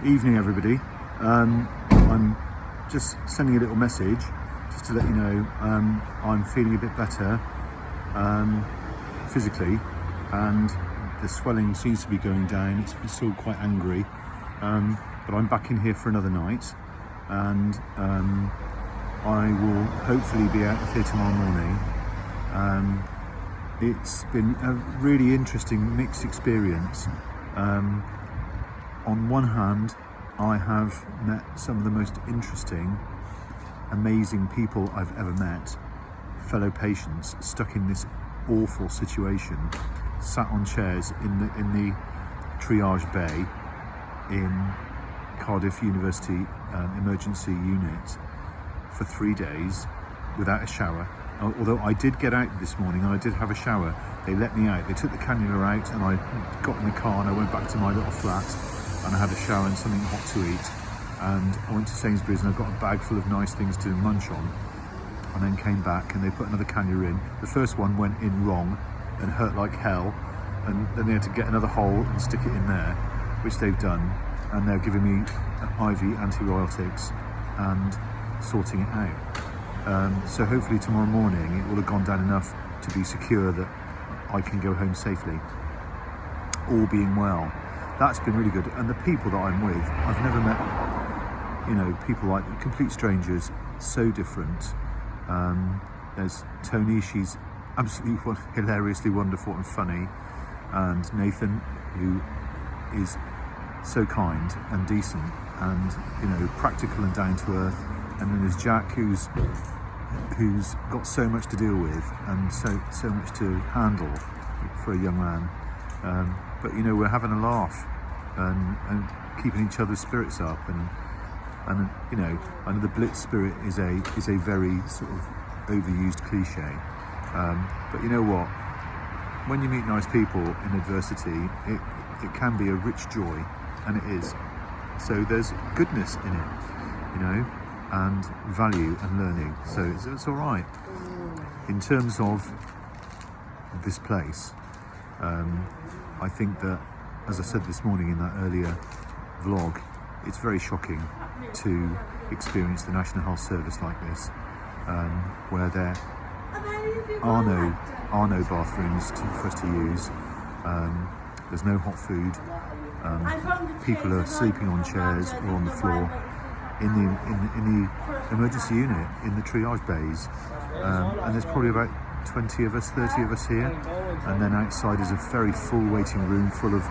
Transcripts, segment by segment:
Evening, everybody. I'm just sending a little message just to let you know I'm feeling a bit better physically, and the swelling seems to be going down. It's still quite angry, but I'm back in here for another night, and I will hopefully be out of here tomorrow morning. It's been a really interesting mixed experience. On one hand, I have met some of the most interesting, amazing people I've ever met, fellow patients stuck in this awful situation, sat on chairs in the triage bay in Cardiff University emergency unit for 3 days without a shower. Although I did get out this morning and I did have a shower, they let me out. They took the cannula out and I got in the car and I went back to my little flat and I had a shower and something hot to eat, and I went to Sainsbury's and I got a bag full of nice things to munch on, and then came back and they put another cannula in. The first one went in wrong and hurt like hell, and then they had to get another hole and stick it in there, which they've done, and they're giving me IV antibiotics and sorting it out. So hopefully tomorrow morning it will have gone down enough to be secure that I can go home safely, all being well. That's been really good. And the people that I'm with, I've never met, people like complete strangers, so different. There's Tony, she's absolutely hilariously wonderful and funny, and Nathan, who is so kind and decent and practical and down to earth, and then there's Jack, who's got so much to deal with and so much to handle for a young man. But we're having a laugh and keeping each other's spirits up, and I know the blitz spirit is a very sort of overused cliche. But you know what? When you meet nice people in adversity, it can be a rich joy, and it is. So there's goodness in it, and value and learning. So it's all right. In terms of this place, I think that, as I said this morning in that earlier vlog, it's very shocking to experience the National Health Service like this, where there are no bathrooms for us to use. There's no hot food. People are sleeping on chairs or on the floor in the emergency unit, in the triage bays, and there's probably about 20 of us, 30 of us here, and then outside is a very full waiting room full of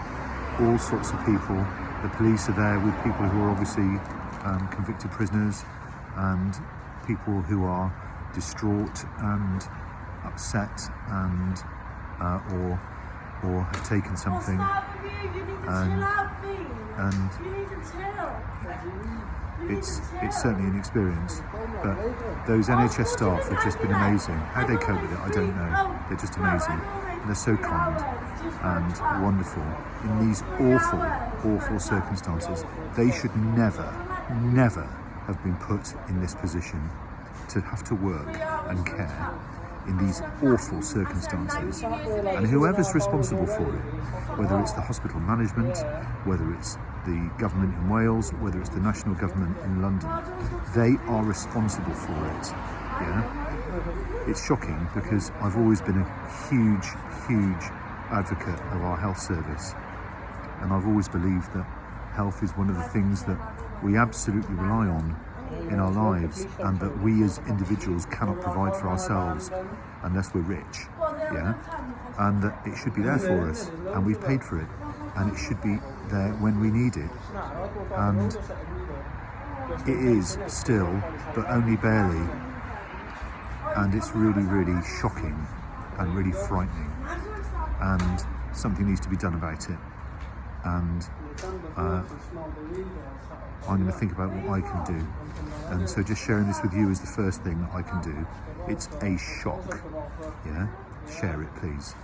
all sorts of people. The police are there with people who are obviously convicted prisoners, and people who are distraught and upset and or have taken something, and it's certainly an experience. But those NHS staff have just been amazing. How they cope with it, I don't know. They're just amazing, and they're so kind and wonderful in these awful circumstances. They should never have been put in this position to have to work and care in these awful circumstances, and whoever's responsible for it, whether it's the hospital management, whether it's the government in Wales, whether it's the national government in London, they are responsible for it. It's shocking, because I've always been a huge advocate of our health service, and I've always believed that health is one of the things that we absolutely rely on in our lives, and that we as individuals cannot provide for ourselves unless we're rich, and that it should be there for us, and we've paid for it, and it should be there when we need it, and it is still, but only barely, and it's really shocking and really frightening, and something needs to be done about it. And I'm going to think about what I can do, and so just sharing this with you is the first thing that I can do. It's a shock. Share it, please.